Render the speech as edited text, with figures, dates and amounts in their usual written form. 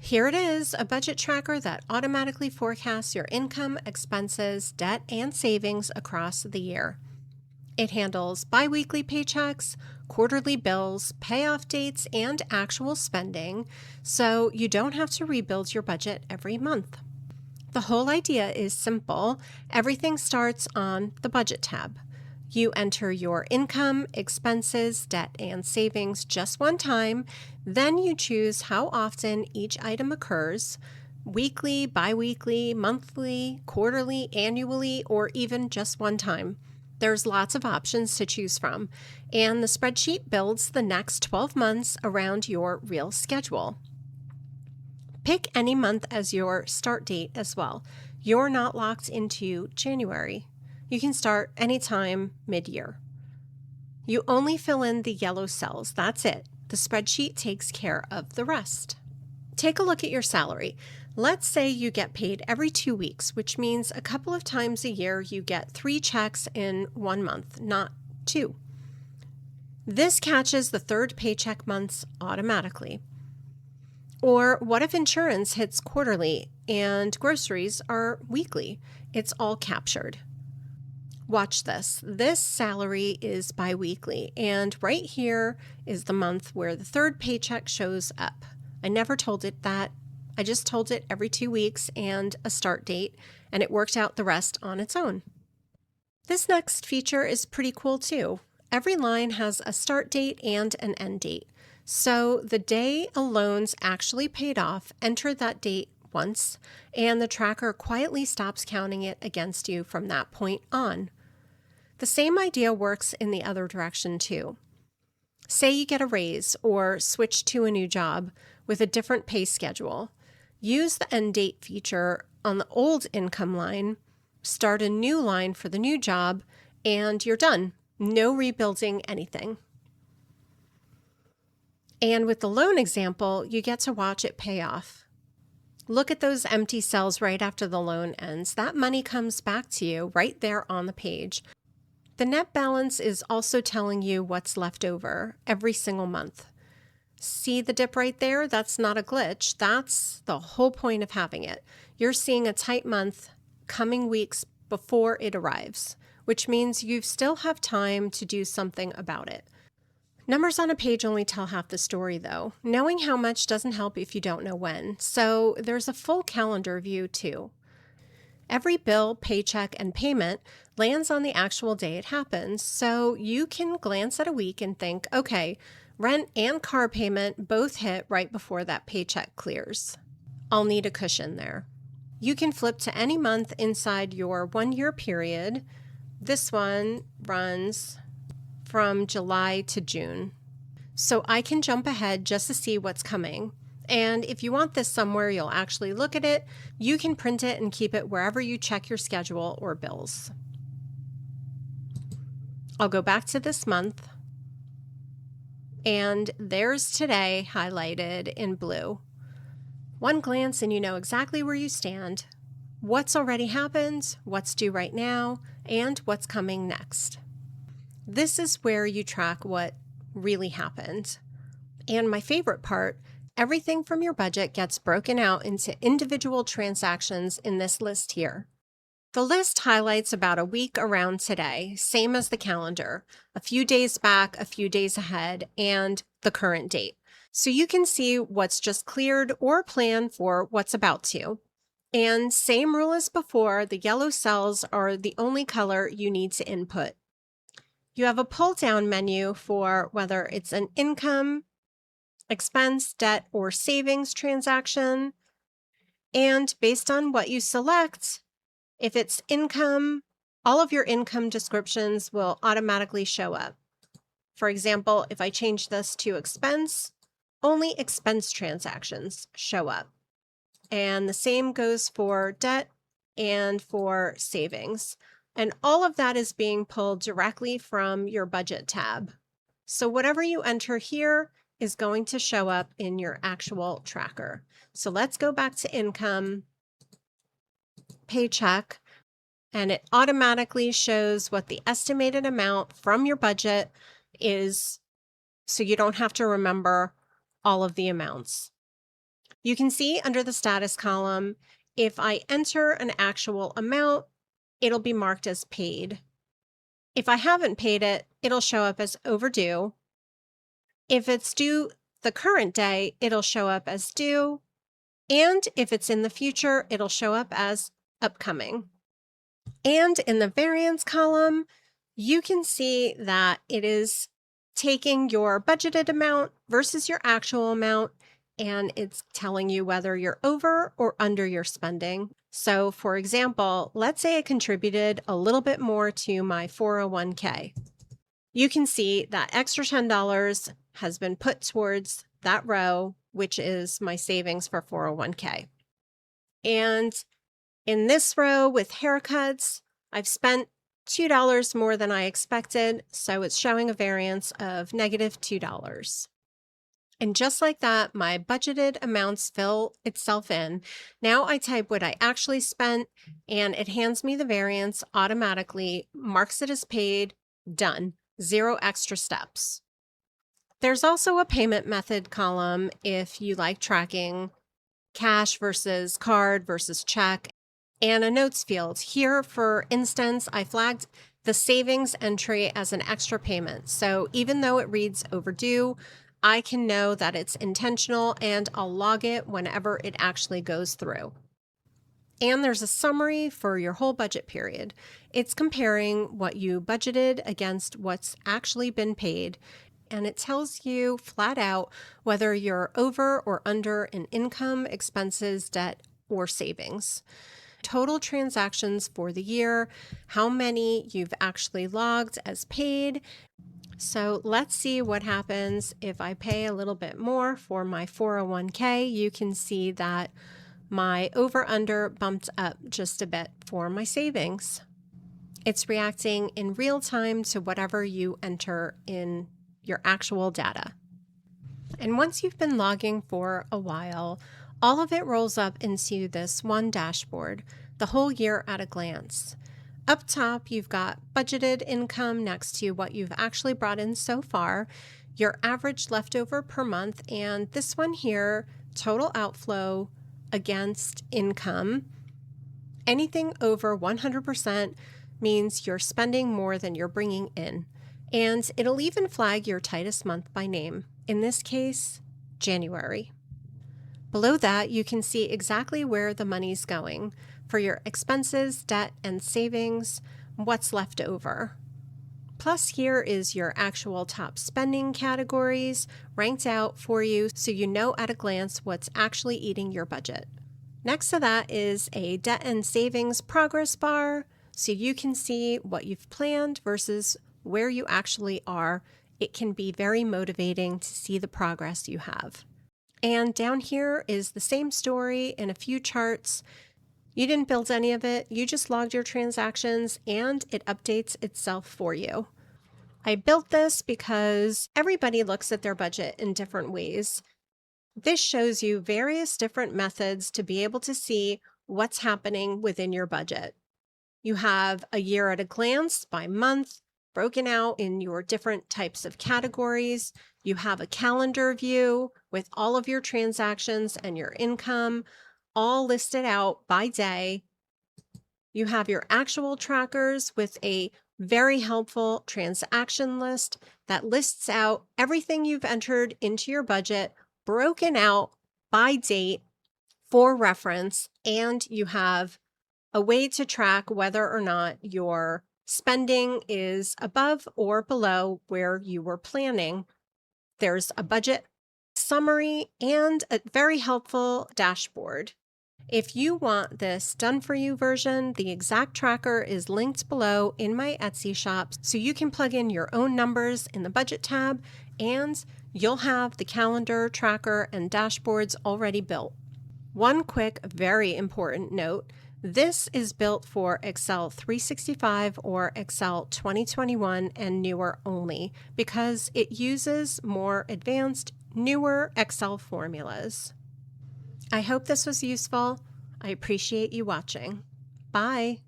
Here it is, a budget tracker that automatically forecasts your income, expenses, debt, and savings across the year. It handles biweekly paychecks, quarterly bills, payoff dates, and actual spending, so you don't have to rebuild your budget every month. The whole idea is simple. Everything starts on the Budget tab. You enter your income, expenses, debt, and savings just one time. Then you choose how often each item occurs: weekly, biweekly, monthly, quarterly, annually, or even just one time. There's lots of options to choose from, and the spreadsheet builds the next 12 months around your real schedule. Pick any month as your start date as well. You're not locked into January. You can start anytime mid-year. You only fill in the yellow cells. That's it. The spreadsheet takes care of the rest. Take a look at your salary. Let's say you get paid every 2 weeks, which means a couple of times a year you get 3 checks in 1 month, not 2. This catches the third paycheck months automatically. Or what if insurance hits quarterly and groceries are weekly? It's all captured. Watch this. This salary is biweekly, and right here is the month where the third paycheck shows up. I never told it that. I just told it every 2 weeks and a start date, and it worked out the rest on its own. This next feature is pretty cool too. Every line has a start date and an end date. So the day a loan's actually paid off, enter that date once, and the tracker quietly stops counting it against you from that point on. The same idea works in the other direction too. Say you get a raise or switch to a new job with a different pay schedule. Use the end date feature on the old income line, start a new line for the new job, and you're done. No rebuilding anything. And with the loan example, you get to watch it pay off. Look at those empty cells right after the loan ends. That money comes back to you right there on the page. The net balance is also telling you what's left over every single month. See the dip right there? That's not a glitch. That's the whole point of having it. You're seeing a tight month coming weeks before it arrives, which means you still have time to do something about it. Numbers on a page only tell half the story, though. Knowing how much doesn't help if you don't know when. So there's a full calendar view, too. Every bill, paycheck, and payment lands on the actual day it happens, so you can glance at a week and think, okay, rent and car payment both hit right before that paycheck clears. I'll need a cushion there. You can flip to any month inside your 1-year period. This one runs from July to June. So I can jump ahead just to see what's coming. And if you want this somewhere you'll actually look at it, you can print it and keep it wherever you check your schedule or bills. I'll go back to this month, and there's today highlighted in blue. One glance and you know exactly where you stand, what's already happened, what's due right now, and what's coming next. This is where you track what really happened. And my favorite part, everything from your budget gets broken out into individual transactions in this list here. The list highlights about a week around today, same as the calendar, a few days back, a few days ahead, and the current date. So you can see what's just cleared or plan for what's about to. And same rule as before, the yellow cells are the only color you need to input. You have a pull-down menu for whether it's an income, expense, debt, or savings transaction. And based on what you select, if it's income, all of your income descriptions will automatically show up. For example, if I change this to expense, only expense transactions show up. And the same goes for debt and for savings. And all of that is being pulled directly from your budget tab. So whatever you enter here is going to show up in your actual tracker. So let's go back to income, paycheck, and it automatically shows what the estimated amount from your budget is, so you don't have to remember all of the amounts. You can see under the status column, if I enter an actual amount, it'll be marked as paid. If I haven't paid it, it'll show up as overdue. If it's due the current day, it'll show up as due. And if it's in the future, it'll show up as upcoming. And in the variance column, you can see that it is taking your budgeted amount versus your actual amount, and it's telling you whether you're over or under your spending. So for example, let's say I contributed a little bit more to my 401k. You can see that extra $10 has been put towards that row, which is my savings for 401k. And in this row with haircuts, I've spent $2 more than I expected, so it's showing a variance of -$2. And just like that, my budgeted amounts fill itself in. Now I type what I actually spent, and it hands me the variance automatically, marks it as paid, done. 0 extra steps. There's also a payment method column if you like tracking cash versus card versus check, and a notes field. Here, for instance, I flagged the savings entry as an extra payment. So even though it reads overdue, I can know that it's intentional, and I'll log it whenever it actually goes through. And there's a summary for your whole budget period. It's comparing what you budgeted against what's actually been paid, and it tells you flat out whether you're over or under in income, expenses, debt, or savings. Total transactions for the year, how many you've actually logged as paid. So let's see what happens if I pay a little bit more for my 401k. You can see that my over-under bumped up just a bit for my savings. It's reacting in real time to whatever you enter in your actual data. And once you've been logging for a while, all of it rolls up into this one dashboard, the whole year at a glance. Up top, you've got budgeted income next to what you've actually brought in so far, your average leftover per month, and this one here, total outflow against income. Anything over 100% means you're spending more than you're bringing in. And it'll even flag your tightest month by name. In this case, January. Below that, you can see exactly where the money's going for your expenses, debt, and savings, what's left over. Plus, here is your actual top spending categories ranked out for you so you know at a glance what's actually eating your budget. Next to that is a debt and savings progress bar so you can see what you've planned versus where you actually are. It can be very motivating to see the progress you have. And down here is the same story in a few charts. You didn't build any of it, you just logged your transactions and it updates itself for you. I built this because everybody looks at their budget in different ways. This shows you various different methods to be able to see what's happening within your budget. You have a year at a glance by month, broken out in your different types of categories. You have a calendar view with all of your transactions and your income all listed out by day. You have your actual trackers with a very helpful transaction list that lists out everything you've entered into your budget, broken out by date for reference, and you have a way to track whether or not your spending is above or below where you were planning. There's a budget summary and a very helpful dashboard. If you want this done for you version, the exact tracker is linked below in my Etsy shop so you can plug in your own numbers in the budget tab and you'll have the calendar, tracker, and dashboards already built. One quick, very important note. This is built for Excel 365 or Excel 2021 and newer only because it uses more advanced, newer Excel formulas. I hope this was useful. I appreciate you watching. Bye.